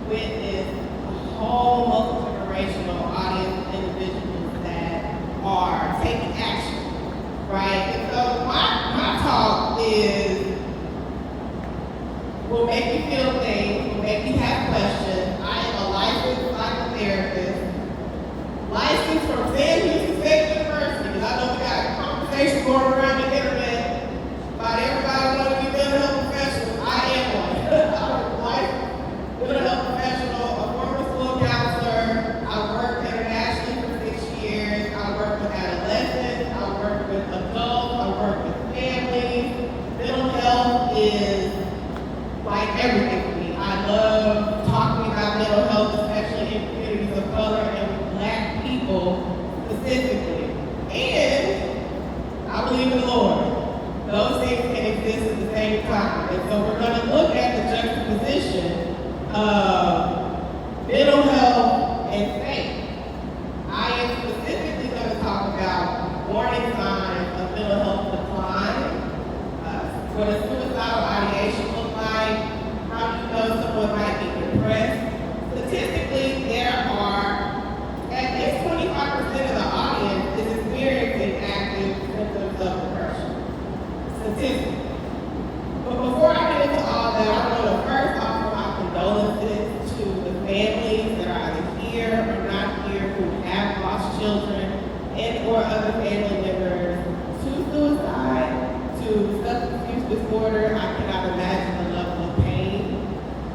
witness a whole multi-generational audience of individuals that are taking action, right? And so my talk will make you feel things, will make you have questions. I am a licensed psychotherapist, licensed from San Diego State University, because I know we got a conversation going around the internet about everybody wanting to be mental health professionals. I am one. I'm a licensed mental health professional, a former school counselor. I worked internationally for 6 years. I worked with adolescents. I worked with adults. I worked with families. Mental health is like everything for me. I love talking about mental health, especially in communities of color and with Black people specifically. And I believe in the Lord. Those things can exist at the same time. And so we're going to look at the juxtaposition of mental health and faith. I am specifically going to talk about warning signs of mental health decline, what does suicidal ideation look like, how do you know someone might be depressed. Statistically, there are at least 25% of the audience is experiencing active symptoms of depression. Statistically. But before I get into all that, I want to first offer my condolences to the families that are either here or not here who have lost children and or other family members to suicide, to substance use disorder. I cannot imagine the level of pain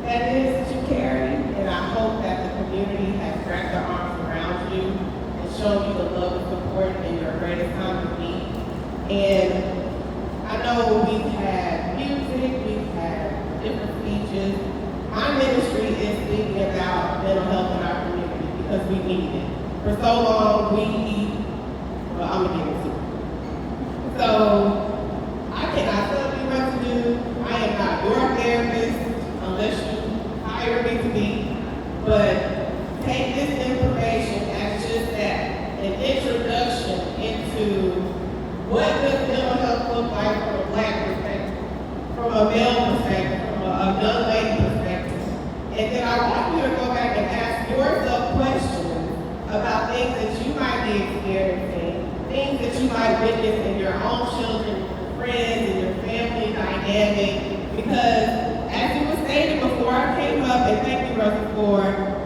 that is that you carry, and I hope that the community has wrapped their arms around you and shown you the love and support in your greatest time of need. And I know we've had music, we've had different speeches. My ministry is thinking about mental health in our community because we need it. For so long, I'm gonna get into it. So, I cannot tell you what to do. I am not your therapist unless you hire me to be. But take this information as just that, an introduction into what does mental health look like from a Black perspective, from a male perspective, from a young lady perspective. And then I want you to go back and ask yourself questions about things that you might be experiencing, things that you might witness in your own children, your friends, and your family dynamic. Because as you were stating before I came up, and thank you, Russell, for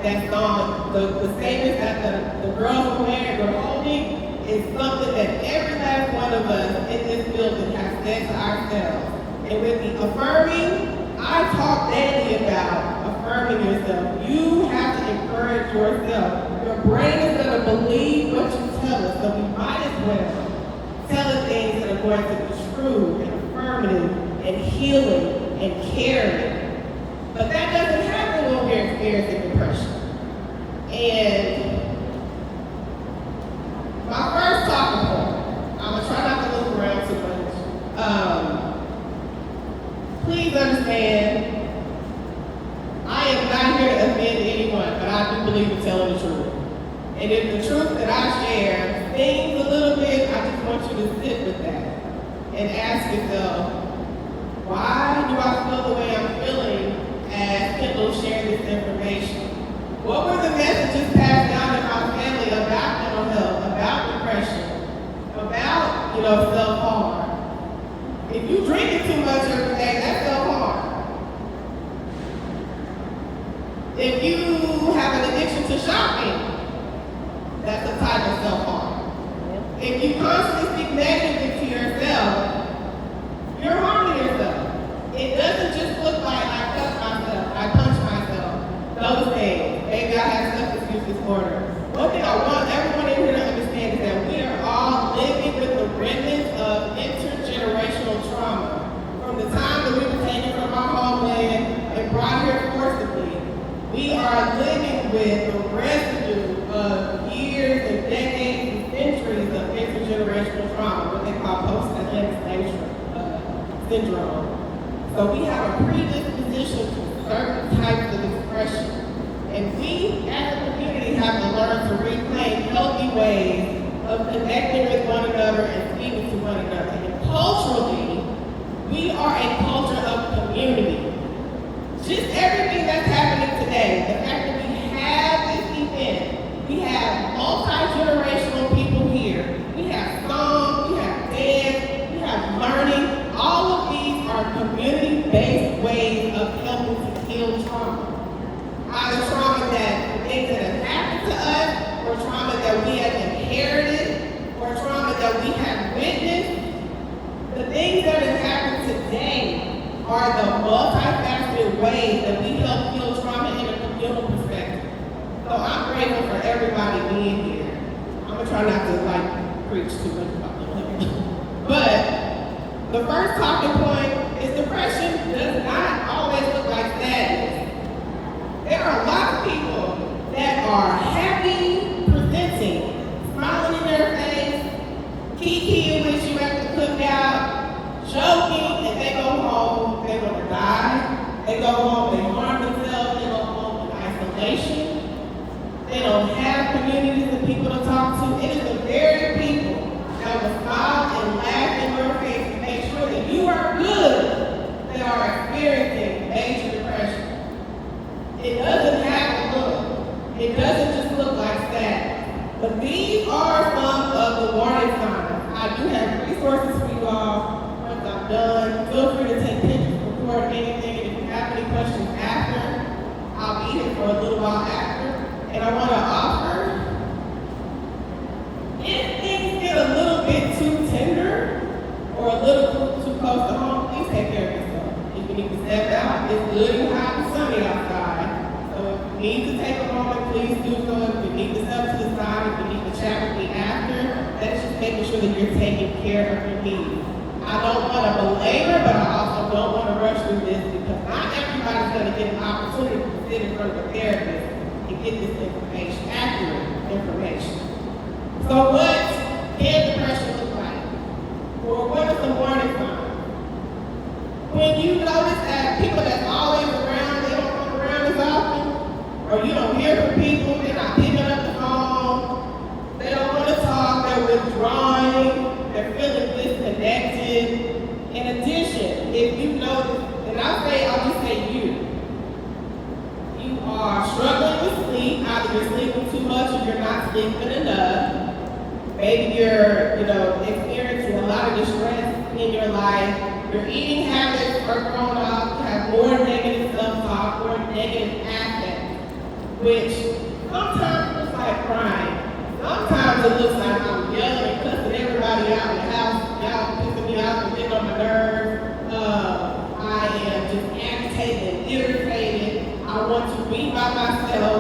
that song, the statements that the girls were wearing or holding is something that every last one of us in this building has said to ourselves. And with the affirming, I talk daily about affirming yourself. You have to encourage yourself. Your brain is going to believe what you tell it, so we might as well tell it things that are going to be true and affirmative and healing and caring. But that doesn't happen when we're experiencing depression. And my first talking point, I'm going to try not to look around too much. Please understand, I am not here to offend anyone, but I do believe in telling the truth. And if the truth that I share stings a little bit, I just want you to sit with that and ask yourself, why do I feel the way I'm feeling as Kendall shared this information? What were the messages passed down in my family about mental health, about depression, about, self-harm? If you drinking too much every day, that's self-harm. If you have an addiction to shopping, that's a type of self-harm. If you constantly speak negatively to yourself, you're harming yourself. It doesn't just look like I cut myself, I punch myself, those things. Maybe I have substance use disorder. One thing I want everyone in here to understand is that we are all living with the remnants of intergenerational trauma. From the time that we were taken from our homeland and brought here forcibly, we are living with the residue of years and decades and centuries of intergenerational trauma, what they call post-Atlantic slave syndrome. So we have a predisposition to certain types of expression. And we, as a community, have to learn to reclaim healthy ways of connecting with one another and speaking to one another. And culturally, we are a culture of community. Just everything that's happening today, the fact that we have this event, we have multi-generational people here. We have song, we have dance, we have learning. All of these are community-based ways of helping to heal trauma. Either trauma that things that have happened to us, or trauma that we have inherited, or trauma that we have witnessed. The things that have happened today are the multifaceted ways that we help heal trauma in a communal perspective. So I'm grateful for everybody being here. I'm gonna try not to preach too much about it. But the first talking point is depression does not always look like sadness. There are a lot of people that are happy, presenting, smiling in their face, kikiing with you at the cookout, joking, and they go home, they want to die. They go home, they harm themselves, they go home in isolation. They don't have communities and people to talk to. It is the very people that will smile and laugh in your face to make sure that you are good that are experiencing major depression. It doesn't have a look. It doesn't just look like that. But these are some of the warning signs. I do have resources for you all. Once I'm done, feel free to take pictures, record anything, and if you have any questions after, I'll be here for a little while after. And I want to offer, if things get a little bit too tender or a little too close to home, please take care of yourself. If you need to step out, it's good and hot and sunny outside. So if you need to take a moment, please do so. If you need to step to the side, if you need to chat with me after, that's just making sure that you're taking care of your needs. I don't want to belabor, but I also don't want to rush through this because not everybody's going to get an opportunity to sit in front of a therapist and get this information, accurate information. So what can depression look like? Or what are some warning signs? When you notice that people that's always around, they don't come around as often, or you don't hear from people, they're not picking up the phone, they don't want to talk, they're withdrawing, they're feeling disconnected. In addition, if you notice, and I'll just say you are struggling with sleep, either you're sleeping too much or you're not sleeping enough, maybe you're, experiencing a lot of distress in your life, your eating habits are grown up, you have more negative self-talk, more negative affect, which sometimes looks like crying. Sometimes it looks like I'm yelling and cussing everybody out in the house, y'all pissing me off and getting on my nerves. I am just agitated and irritated. I want to be by myself.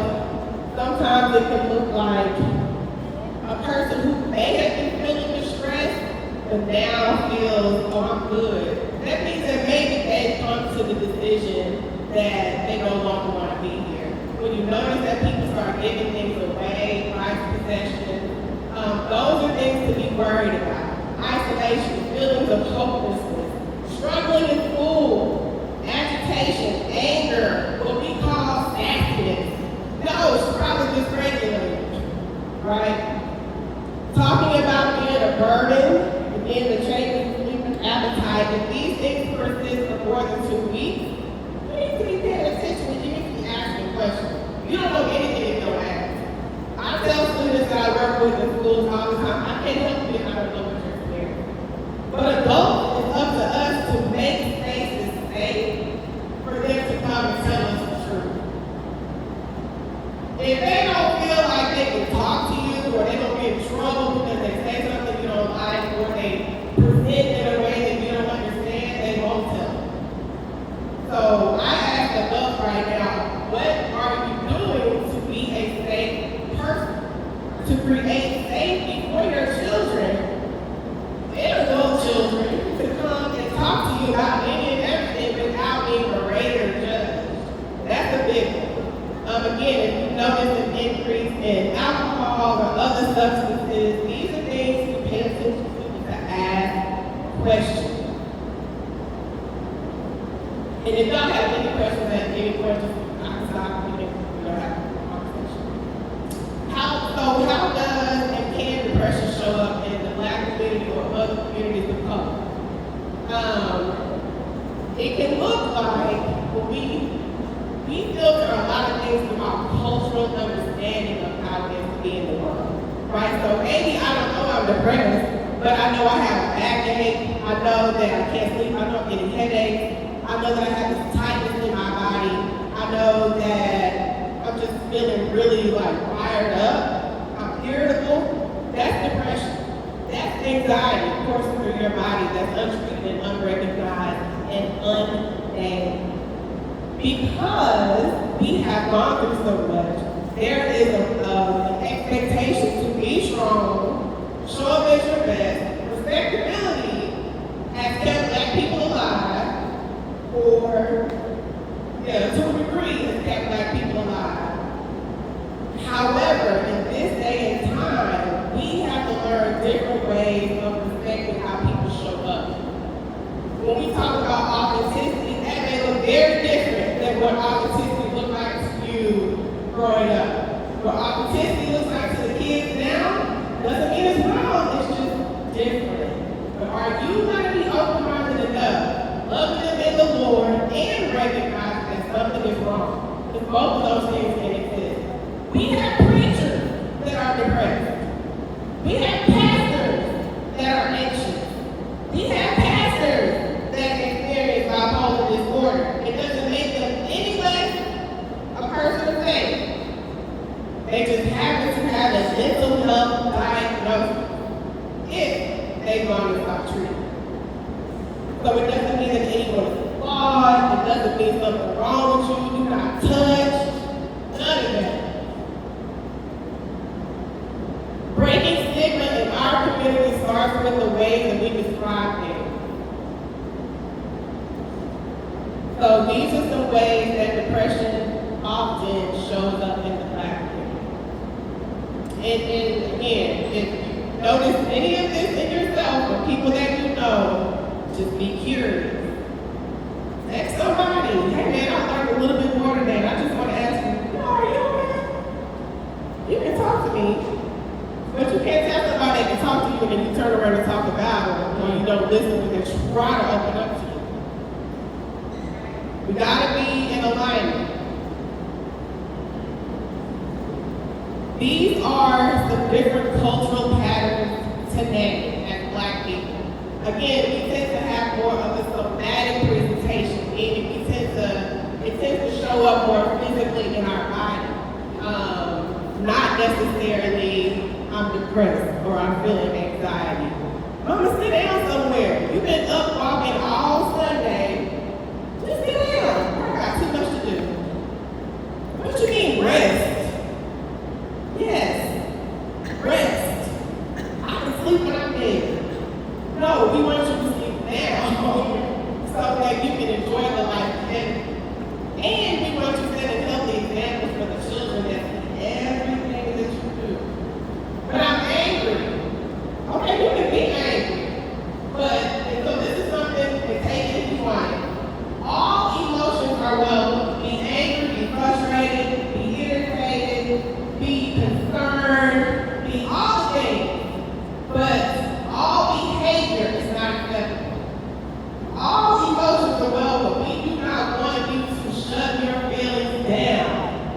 Sometimes it can look like a person who may have been feeling distressed, but now feels, oh, I'm good. That means that maybe they've come to the decision that they no longer want to be here. When you notice that people start giving things away, prized possessions, those are things to be worried about. Isolation, feelings of hopelessness, struggling in school, agitation, anger, what we call sassiness. Those probably just regulated, right? Talking about being a burden, again, the changing sleep and appetite, if these things persist for more than 2 weeks, you need to be paying attention and you need to be asking questions. You don't know anything if you don't ask. I tell students that I work with in schools all the time, I can't help you if I don't know what you're experiencing. But adults, it's up to us to make spaces safe for them to come and tell us the truth. If they don't feel like they can talk to you, or they don't get in trouble because they say something you don't like, or they present in a way that you don't understand, they won't tell you. So I ask adults right now, what are you doing to be a safe person? To create safety for your children and adult children to come and talk to you about any and everything without being berated or judged. That's a big one. Again, if you notice an increase in alcohol or other substances, these are things to pay attention to ask questions. And if y'all have any questions, I can stop and we can have a conversation. How does and can depression show up in the Black community or other communities of color? It can look like, we filter a lot of things things through our cultural understanding of how it is to be in the world, right? So maybe I don't know I'm depressed, but I know I have a backache. I know that I can't sleep. I know I'm getting headaches. I know that I have this tightness in my body. I know that I'm just feeling really like wired up. I'm irritable. That's depression. That's anxiety coursing through your body that's untreated and unrecognized and unnamed. Because we have gone through so much, there is an expectation to be strong, show up as your best. Respectability has kept Black people alive, or, to a degree, has kept Black people alive. However, in this day and time, we have to learn different ways of respecting how people show up. When we talk about authenticity, that may look very different than what authenticity looked like to you growing up. What authenticity looks like to the kids now doesn't mean it's wrong, it's just different. But are you going to be open-minded enough, loving them in the Lord, and recognize that something is wrong? Because both of those things can exist. We have preachers that are depressed. We have pastors that are anxious. We have pastors that experience bipolar disorder. It doesn't make them any less a person of faith. They just happen to have a mental health diagnosis if they've gone without treatment. So it doesn't mean that anyone is flawed. It doesn't mean something wrong with you. You're not touched. None of that. Breaking stigma in our community starts with the ways that we describe things. So these are some ways that depression often shows up in the Black community. And again, if you notice any of this in yourself or people that you know, just be curious. Ask somebody, hey man, I learned a little bit more today. I just want to ask you, are you okay? You can talk to me. But you can't tell somebody they can talk to you and then you turn around and talk about them, or you don't listen when they try to open up to you. We gotta be in alignment. These are some different cultural patterns today as Black people. Again, we tend to have more of a somatic presentation, meaning it tends to show up more physically in our body, not necessarily I'm depressed or I'm feeling anxiety. Mama, sit down somewhere. You've been up walking all Sunday. Just sit down. I got too much to do. What you mean rest? Yes, rest. I can sleep when I'm dead. No, we want you to sleep now so that you can enjoy the life ahead. And we want you to set a healthy example for the children that see everything that you do. But I'm angry. Okay, you can be angry. But, and so this is something to take it if you want it. All emotions are welcome. Be angry, be frustrated, be irritated, be concerned, be all the things. But all behavior is not acceptable. All emotions are welcome. We do not want you to shut your feelings down.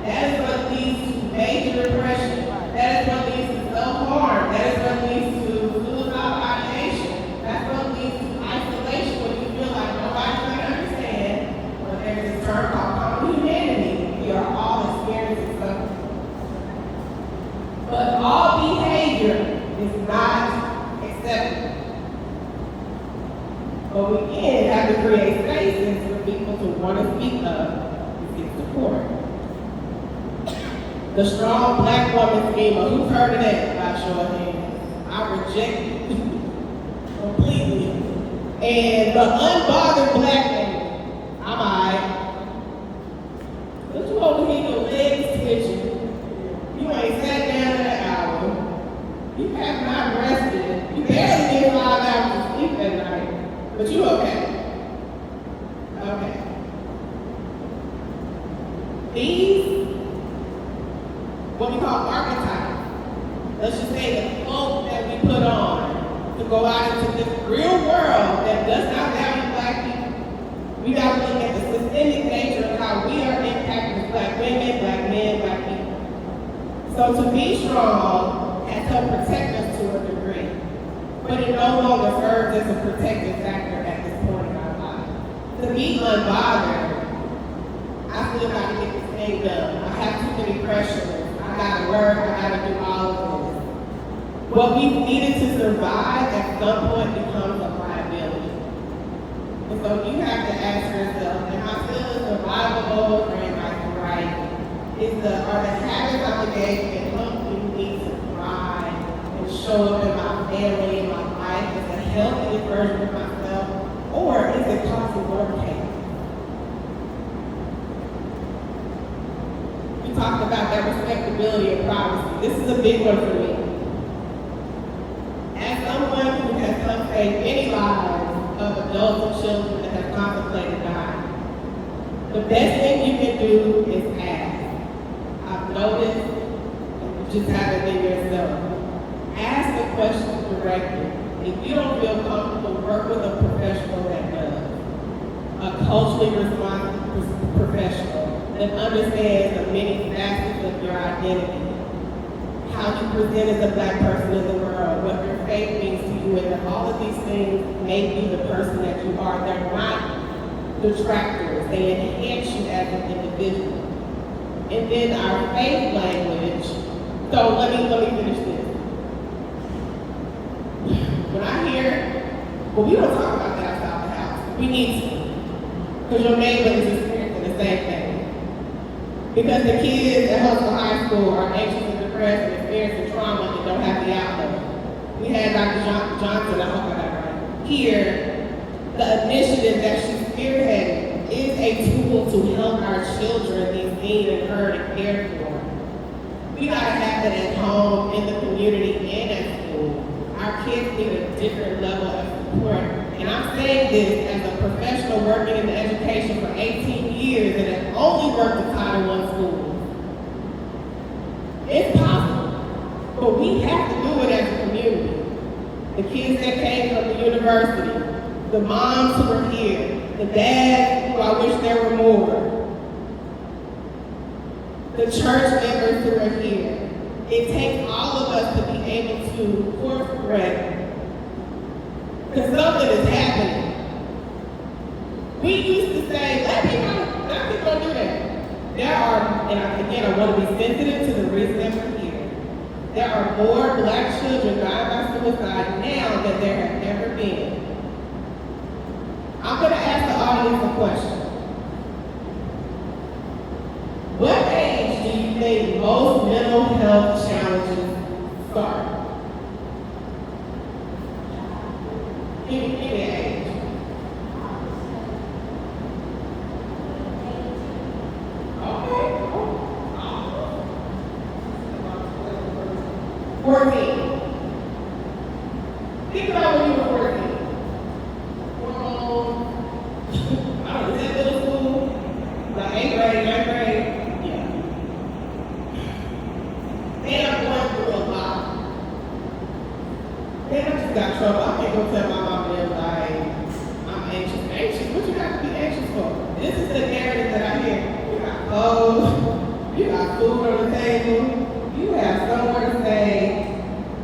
That is what leads to major depression. That is what leads to self-harm. That is what leads to suicidal ideation. That's what leads to isolation when you feel like nobody's going to understand. But there's this term called common humanity. We are all experiencing something. But all behavior is not acceptable. But we again have to create spaces for people to want to speak up and seek support. The strong Black woman schema, who's heard of that by show of hands? I reject it completely. And the unbothered Black man, I'm alright. But you over here, your legs twitching. You ain't sat down in an hour. You have not rested. You barely get 5 hours of sleep at night. But you okay. Okay. These, what we call archetypes, let's just say the cloak that we put on to go out into this real world that does not value Black people. We got to look at the systemic nature of how we are impacting Black women, Black So to be strong has helped protect us to a degree, but it no longer serves as a protective factor at this point in our lives. To be unbothered, I still got to get this thing done. I have too many pressures. I got to work. I got to do all of this. What we needed to survive at some point becomes a liability. And so you have to ask yourself, am I still survivable or am I thriving? Are the habits I engage in helping me to thrive and show up in my family, in my life as a healthy version of myself, or is it causing more pain? We talked about that respectability and privacy. This is a big one for me. As someone who has helped save many lives of adults and children that have contemplated dying, the best thing you can do is ask. I've noticed, and you just haven't been yourself. Ask the question directly. If you don't feel comfortable, work with a professional that does. A culturally responsible professional that understands the many facets of your identity. How you present as a Black person in the world, what your faith means to you, and that all of these things make you the person that you are. They're not detractors. They enhance you as an individual. And then our faith language. So let me finish this. When I hear, well, we don't talk about that outside the house. We need to. Because your neighbor is experiencing the same thing. Because the kids at Huntsville High School are anxious and depressed and experiencing trauma and don't have the outlet. We had Dr. Johnson, I hope I got it right, here. The initiative that she's spearheading is a tool to help our children be seen and heard and cared for. We gotta have that at home, in the community, and at school. Our kids need a different level of support. And I'm saying this as a professional working in education for 18 years and have only worked in Title I schools. It's possible, but we have to do it as a community. The kids that came from the university, the moms who are here, the dads who I wish there were more, the church members who are here. It takes all of us to be able to course correct, because something is happening. We used to say, let people do that. There are, and again, I want to be sensitive to the reason that we're here. There are more Black children dying by suicide now than there have ever been. I'm going to ask the audience a question. What age do you think most mental health challenges start? Give me an age. Okay. 14. Think about when you were 14. I don't know, is that middle school? Like 8th grade, 9th grade? Yeah. They are going through a lot. Man, I just got trouble. I can't go tell my mom and like, I'm anxious. Anxious? What you got to be anxious for? This is the narrative that I hear. You got clothes, you got food on the table, you have somewhere to stay,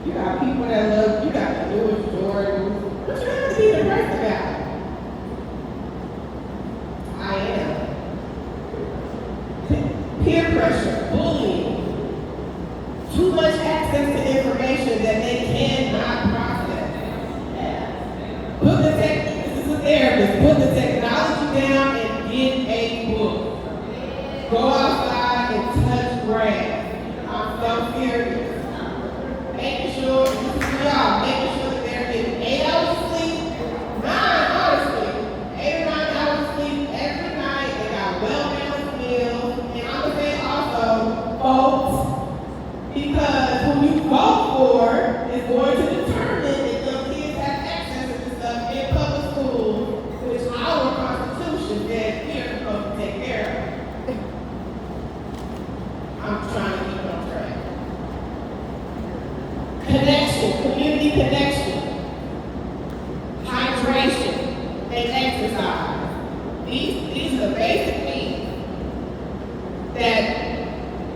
you got people that love you, got the newest Jordans. What you have to be depressed about? I am. Peer pressure, bullying, too much access to information that they cannot process. This is a therapist, put the technology down and get a book. Go outside and touch grass. I'm so serious. Making sure, this is y'all, making sure that they're getting 8 hours of sleep, 9 honestly, 8 or 9 hours of sleep every night. They got well-balanced meals. And I'm going to say also, vote, because who you vote for is going to determine if those kids have access to this stuff in public schools, which our Constitution says we are supposed to take care of. I'm trying to keep it on track. Connection, community connection, hydration, and exercise. These are the basic needs that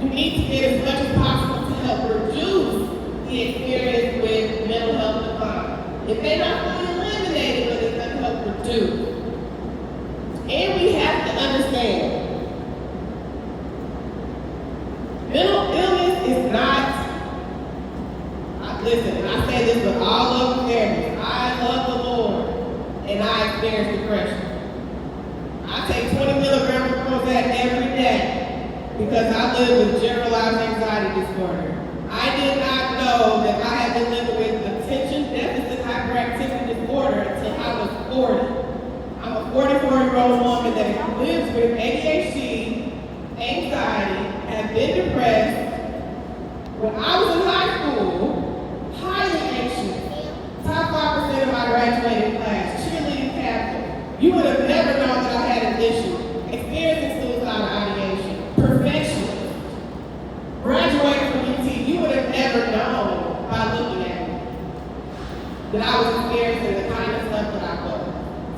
you need to get as much as possible to help reduce the experience with mental health decline. It may not fully eliminate it, but it's going to help reduce. And we have to understand, mental illness is not, listen, and I say this with all of fairness, I love the Lord, and I experience depression. I take 20 milligrams of Prozac every day because I live with generalized anxiety disorder. I did not know that I had been living with attention deficit hyperactivity disorder until I was 40. I'm a 44-year-old woman that lives with ADHD, anxiety, has been depressed. When I was in high school, highly anxious, top 5% of my graduating class, cheerleading captain. You would have never known that I had an issue. Experiencing suicidal ideation, perfectionist, graduating from UT, you would have never known by looking at me that I was experiencing the kind of stuff that I was.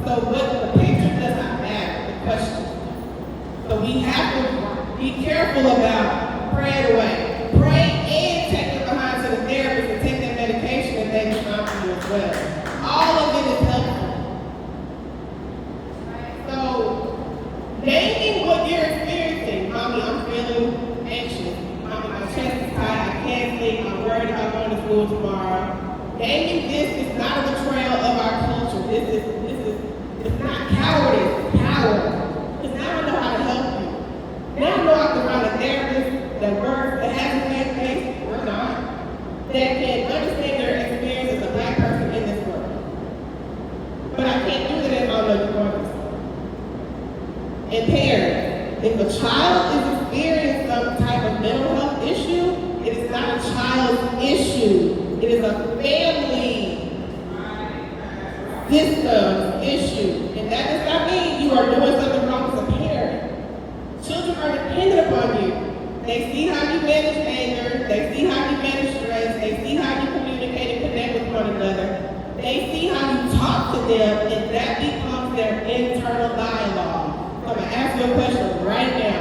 So what the picture does not matter, the question. So we have to be careful about praying away. Pray and take it behind to the therapist and take that medication and they can come to you as well. All of it is helpful. So naming what you're experiencing, mommy, I'm feeling anxious. Mommy, my chest is tight, I can't sleep, I'm worried about going to school tomorrow. Naming this is not a betrayal of our culture. It's not cowardice, it's power. Because now I know how to help you. Now I know I can find a therapist that works, that has a faith base, or not, that can understand their experience as a black person in this world. But I can't do that if I know you're going through something. And parents, if a child is experiencing some type of mental health issue, it is not a child's issue. It is a family system issue. And that does not mean you are doing something wrong as a parent. Children are dependent upon you. They see how you manage anger, they see how you manage stress, they see how you communicate and connect with one another. They see how you talk to them, and that becomes their internal dialogue. So I'm going to ask you a question right now.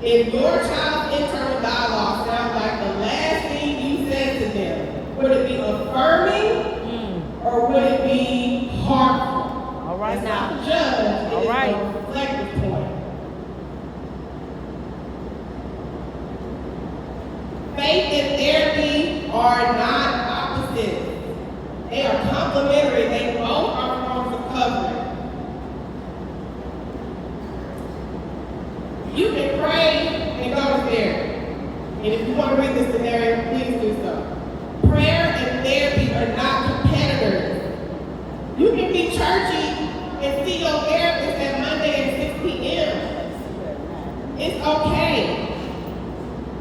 If your child's internal dialogue sounds like the last thing you said to them, would it be affirming or would it be harmful? All right, it's now. not the judge, All it right. is a reflective point. Faith and therapy are not opposites. They are complementary. They both are forms of covering. You can pray and go to therapy. And if you want to read this scenario, please do so. Prayer and therapy are not competitors. You can be churchy and see your therapist at Monday at 6 p.m. It's okay.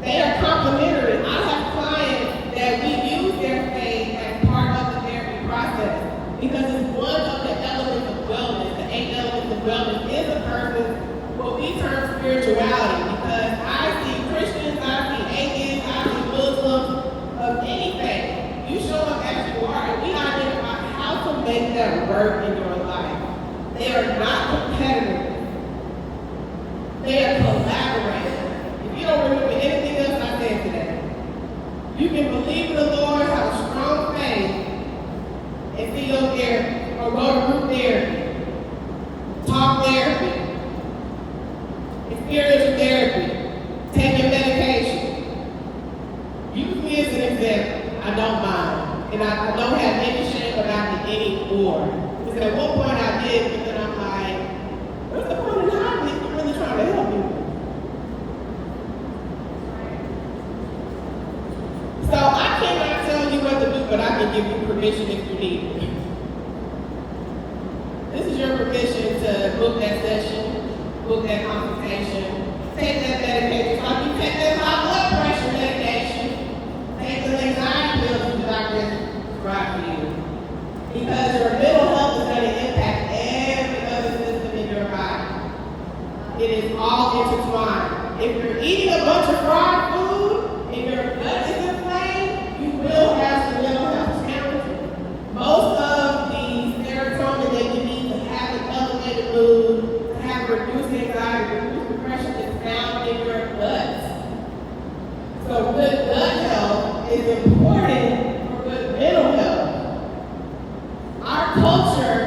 They are complementary. I have clients that we use their faith as part of the therapy process because it's one of the elements of wellness. The 8 elements of wellness is a person's what we term spirituality, because I see Christians, I see atheists, I see Muslims, of any faith. You show up as you are, and we identify how to make that work in your life. They are not competitors. They are collaborators. If you don't remember anything else I said today, you can believe in the Lord, have a strong faith, and see your therapy, or go to group therapy, talk therapy, experiential therapy, take your medication. Use me as an example. I don't mind. And I don't have any shame about it anymore. Because at one point I did, but then I'm like, what's the point in hiding if you're really trying to help me? So I cannot tell you what to do, but I can give you permission if you need it. This is your permission to book that session, book that consultation, take that medication. Like you take that high blood pressure medication, take the anxiety pills the doctor prescribed for you. Because your mental health is going to impact every other system in your body. It is all intertwined. If you're eating a bunch of fried food and your gut is inflamed, you will have some mental health challenges. Most of the serotonin that you need to have an elevated mood, to have reduced anxiety, reduced depression is found in your gut. So So good gut health is important for good mental health. Our culture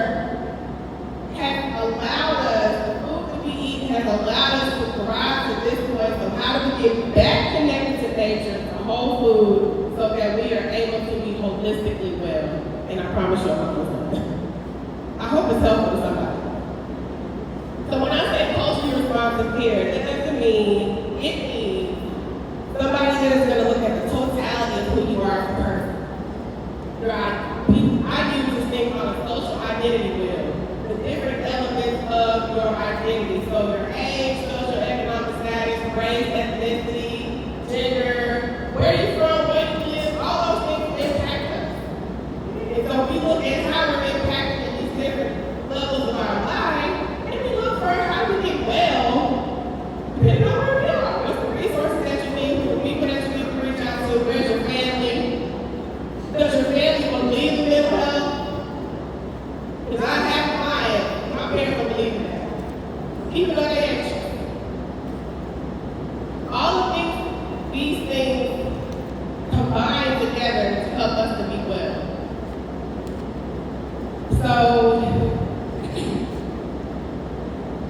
has allowed us, the food that we eat has allowed us to thrive to this point of how do we get back connected to nature, to whole food, so that we are able to be holistically well. And I promise you I'm almost done. I hope it's helpful to somebody. So when I say culturally responsive care, that doesn't mean, it means somebody that is going to look at the totality of who you are as a person. I use this thing called a social identity wheel. The different elements of your identity. So your age, socioeconomic status, race, ethnicity, gender, where you're from, where you live, all those things impact us. And so we look at how we're impacted in these different levels of our life, and we look for how we get well, depending on where we are. What's the resources that you need, the people that you need to reach out to, where's your family? Does your family believe in mental health? Because I have clients, my parents don't believe in that. Even though they're anxious. All of these things combine together to help us to be well. So,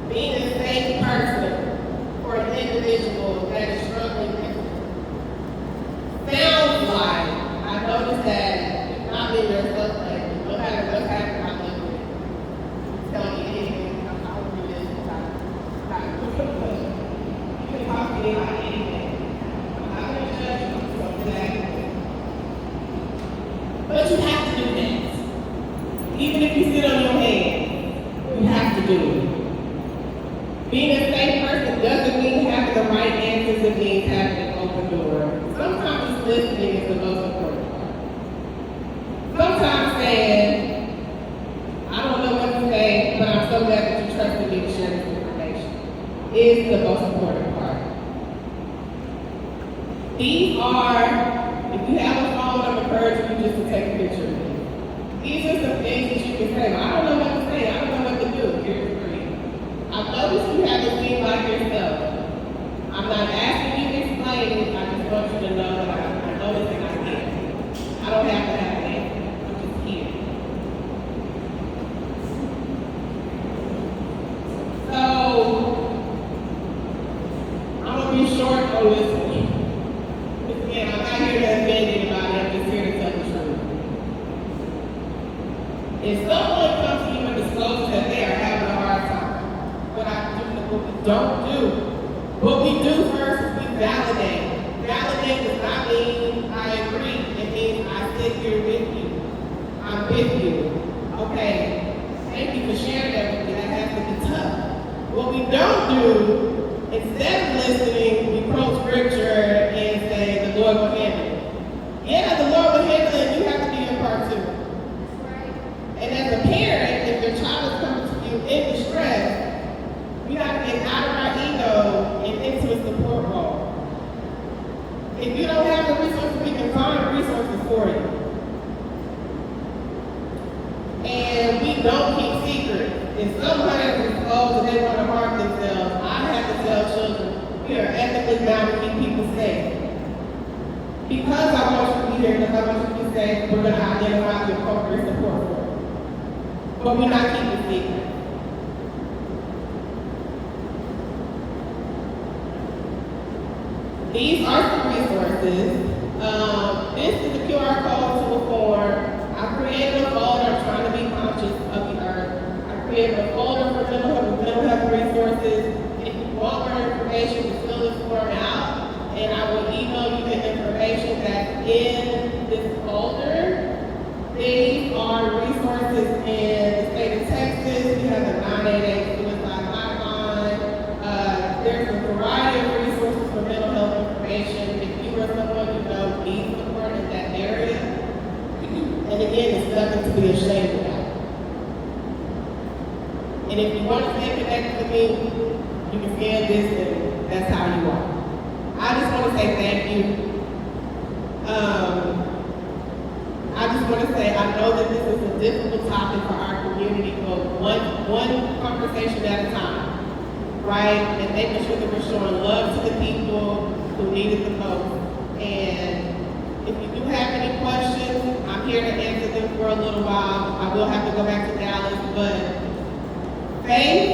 being a safe person for an individual that is struggling with sounds like, I noticed that you've not been yourself lately, no matter what's happening, I love you. Tell me anything, I'm not over this, you can talk to me about anything. I'm not going to judge you, so today. But you have to do that. Even if you sit on your hands, you have to do it. Being a safe person doesn't mean having the right answers. It means having an open door. Sometimes listening is the most important part. Sometimes saying, I don't know what to say, but I'm so glad that you trusted me to share this information, is the most important part. These are, if you have a phone, I'm encouraging you just to take a picture of it. These are some things that you can say, well, I don't know what to say, I don't know what to do. Here's three. I've noticed you haven't been like yourself. I'm not asking you to explain it, I just want you to know that I noticed and I can. I don't have to have an answer, I'm just here. So, I'm going to be short on this one. Again, I'm not here to offend anybody, I'm just here to tell the truth. If someone comes to you and discloses that they are having a hard time, what we don't do. What we do first is we validate. Validate does not mean I agree. It means I sit here with you. I'm with you. Okay, thank you for sharing that with me. That has to be tough. What we don't do, instead of listening, we quote scripture and say the Lord will handle it. Yeah, the Lord will handle it. You have to do your part too. And as a parent, if your child is coming to you in distress, we got to get out of our ego and into a support role. If you don't have the resources, we can find resources for you. And we don't keep secrets. If someone is disclosed and they want to harm themselves, I have to tell children, we are ethically bound to keep people safe. Because I want you to be here, because I want you to be safe, we're going to identify the appropriate support for you. But we're not keeping secrets. These are some resources. This is a QR code to a form. I created a folder. I'm trying to be conscious of the earth. I created a folder for mental health resources. If you want more information, just fill this form out, and I will email you the information that's in this folder. These are resources in the state of Texas. We have the 988 suicide hotline. There's a variety of resources for mental health information. If you or someone you know needs support in that area, and again, it's nothing to be ashamed about. And if you want to stay connected with me, you can scan this, and that's how you are. I just want to say thank you. I just want to say, I know that this is a difficult topic for our community, but one conversation at a time, right? And making sure that we're showing love to the people who need it the most. And if you do have any questions, I'm here to answer them for a little while. I will have to go back to Dallas, but thank